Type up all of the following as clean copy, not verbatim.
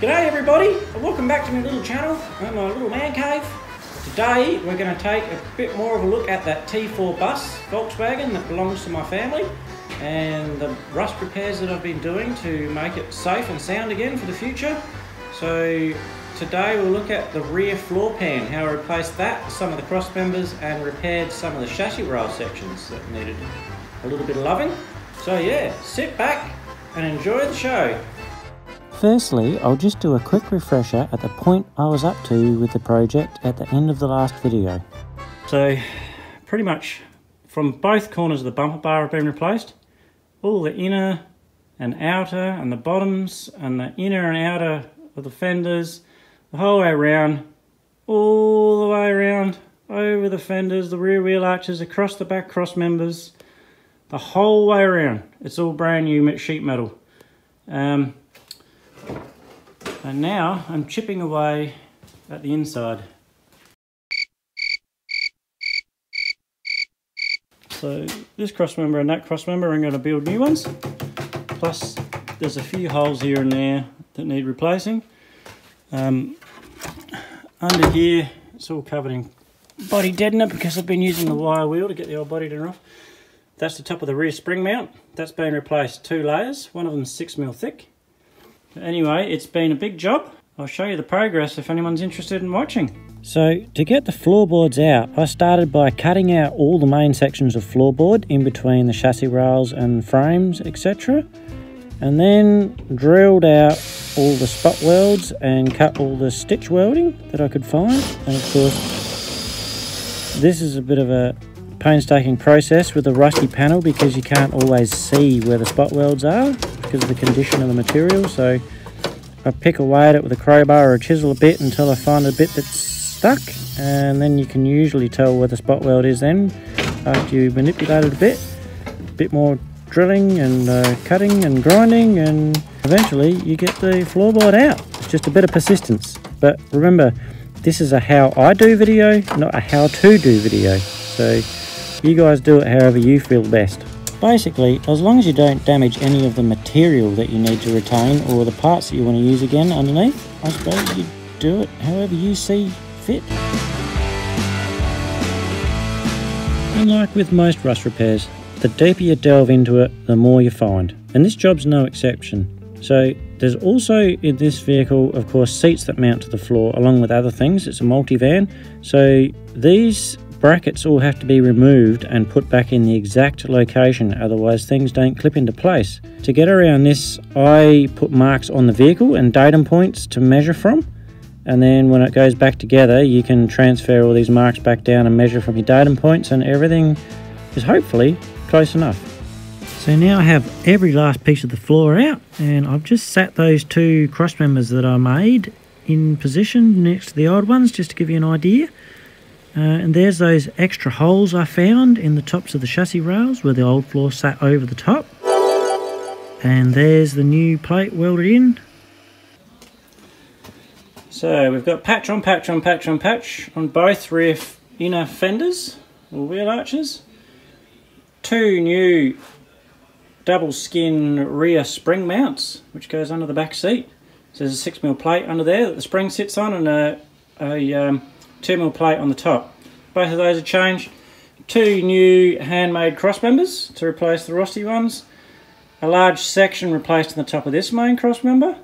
G'day everybody, and welcome back to my little channel and my little man cave. Today we're going to take a bit more of a look at that T4 bus Volkswagen that belongs to my family and the rust repairs that I've been doing to make it safe and sound again for the future. So today we'll look at the rear floor pan, how I replaced that, some of the cross members, and repaired some of the chassis rail sections that needed a little bit of loving. So yeah, sit back and enjoy the show. Firstly, I'll just do a quick refresher at the point I was up to with the project at the end of the last video. So pretty much from both corners of the bumper bar have been replaced. All the inner and outer and the bottoms and the inner and outer of the fenders, the whole way around, all the way around, over the fenders, the rear wheel arches, across the back cross members, the whole way around. It's all brand new sheet metal. And now I'm chipping away at the inside. So this cross member and that cross member, I'm going to build new ones. Plus there's a few holes here and there that need replacing. Under here it's all covered in body deadener because I've been using the wire wheel to get the old body deadener off. That's the top of the rear spring mount. That's been replaced 2 layers. One of them is 6mm thick. Anyway, it's been a big job. I'll show you the progress if anyone's interested in watching. So to get the floorboards out, I started by cutting out all the main sections of floorboard in between the chassis rails and frames, etc. And then drilled out all the spot welds and cut all the stitch welding that I could find. And of course, this is a bit of a painstaking process with a rusty panel because you can't always see where the spot welds are because of the condition of the material. So I pick away at it with a crowbar or a chisel a bit until I find a bit that's stuck, and then you can usually tell where the spot weld is then after you manipulate it a bit more drilling and cutting and grinding, and eventually you get the floorboard out. It's just a bit of persistence. But remember, this is a how I do video, not a how to do video. So you guys do it however you feel best. Basically, as long as you don't damage any of the material that you need to retain or the parts that you want to use again underneath, I suppose you do it however you see fit. And like with most rust repairs, the deeper you delve into it, the more you find. And this job's no exception. So there's also in this vehicle, of course, seats that mount to the floor along with other things. It's a multivan. So these brackets all have to be removed and put back in the exact location, otherwise things don't clip into place. To get around this, I put marks on the vehicle and datum points to measure from, and then when it goes back together you can transfer all these marks back down and measure from your datum points, and everything is hopefully close enough. So now I have every last piece of the floor out, and I've just sat those 2 cross members that I made in position next to the old ones just to give you an idea. And there's those extra holes I found in the tops of the chassis rails where the old floor sat over the top. And there's the new plate welded in. So we've got patch on patch on patch on patch on both rear inner fenders or wheel arches. 2 new double skin rear spring mounts which goes under the back seat. So there's a 6mm plate under there that the spring sits on, and a 2mm plate on the top. Both of those are changed. 2 new handmade cross members to replace the rusty ones. A large section replaced on the top of this main cross member.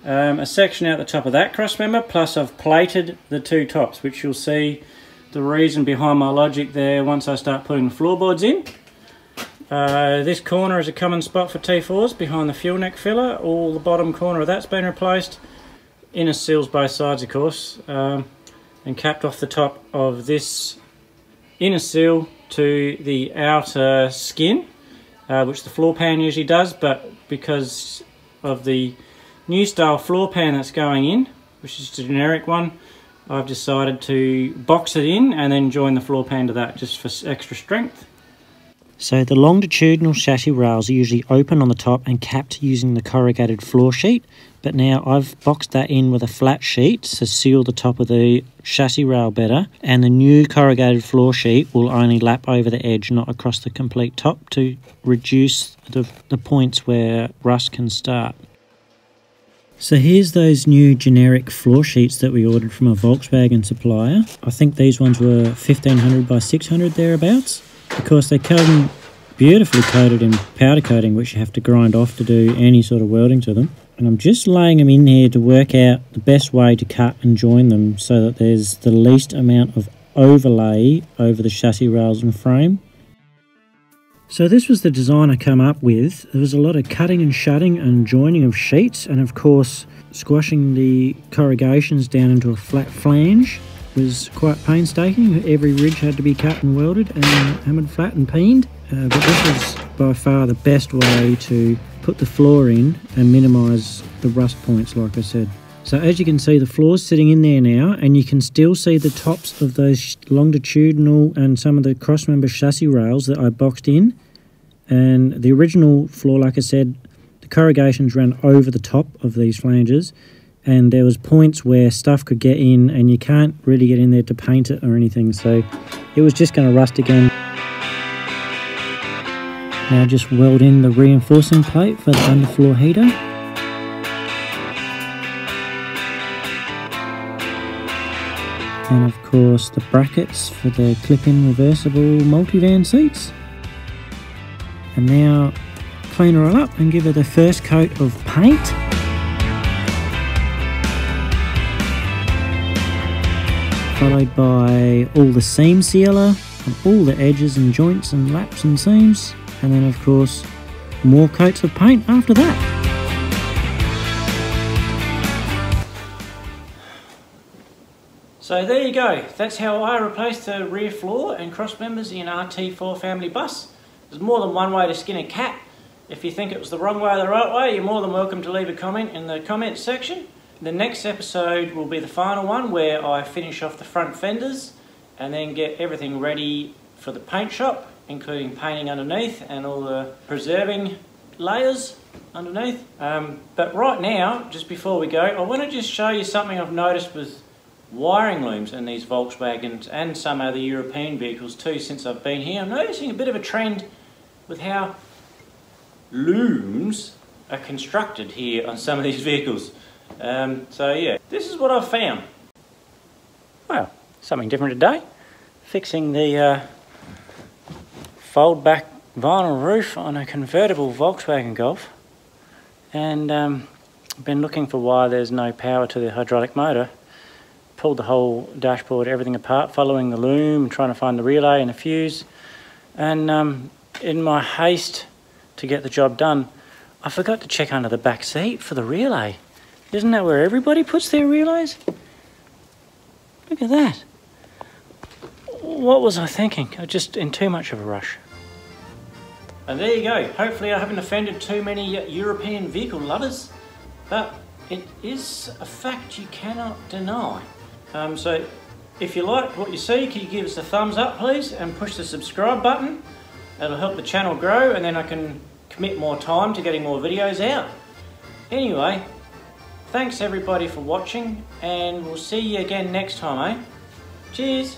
A section out the top of that cross member, plus I've plated the 2 tops, which you'll see the reason behind my logic there once I start putting the floorboards in. This corner is a common spot for T4s behind the fuel neck filler. All the bottom corner of that's been replaced. Inner seals both sides, of course. And capped off the top of this inner seal to the outer skin, which the floor pan usually does, but because of the new style floor pan that's going in, which is a generic one, I've decided to box it in and then join the floor pan to that just for extra strength. So the longitudinal chassis rails are usually open on the top and capped using the corrugated floor sheet, but now I've boxed that in with a flat sheet to seal the top of the chassis rail better, and the new corrugated floor sheet will only lap over the edge, not across the complete top, to reduce the points where rust can start. So here's those new generic floor sheets that we ordered from a Volkswagen supplier. I think these ones were 1500 by 600 thereabouts. Of course, they come beautifully coated in powder coating, which you have to grind off to do any sort of welding to them. And I'm just laying them in here to work out the best way to cut and join them so that there's the least amount of overlay over the chassis rails and frame. So this was the design I come up with. There was a lot of cutting and shutting and joining of sheets, and of course squashing the corrugations down into a flat flange was quite painstaking. Every ridge had to be cut and welded and hammered flat and peened. But this was by far the best way to put the floor in and minimise the rust points, like I said. So as you can see, the floor's sitting in there now, and you can still see the tops of those longitudinal and some of the crossmember chassis rails that I boxed in. And the original floor, like I said, the corrugations ran over the top of these flanges, and there was points where stuff could get in and you can't really get in there to paint it or anything, so it was just going to rust again. Now just weld in the reinforcing plate for the underfloor heater. And of course the brackets for the clip-in reversible multivan seats. And now clean her all up and give her the first coat of paint. Followed by all the seam sealer on all the edges and joints and laps and seams. And then of course more coats of paint after that. So there you go, that's how I replaced the rear floor and cross members in our T4 family bus. There's more than one way to skin a cat. If you think it was the wrong way or the right way, you're more than welcome to leave a comment in the comments section. The next episode will be the final one, where I finish off the front fenders and then get everything ready for the paint shop, including painting underneath and all the preserving layers underneath. But right now, just before we go, I want to just show you something I've noticed with wiring looms in these Volkswagens and some other European vehicles too since I've been here. I'm noticing a bit of a trend with how looms are constructed here on some of these vehicles. So yeah, this is what I've found. Well, something different today. Fixing the fold back vinyl roof on a convertible Volkswagen Golf, and been looking for why there's no power to the hydraulic motor. Pulled the whole dashboard, everything apart, following the loom, trying to find the relay and a fuse. And in my haste to get the job done, I forgot to check under the back seat for the relay. Isn't that where everybody puts their relays? Look at that. What was I thinking? I was just in too much of a rush. And there you go. Hopefully I haven't offended too many European vehicle lovers, but it is a fact you cannot deny. So if you like what you see, can you give us a thumbs up please, and push the subscribe button. That'll help the channel grow, and then I can commit more time to getting more videos out. Anyway, thanks everybody for watching, and we'll see you again next time, eh? Cheers!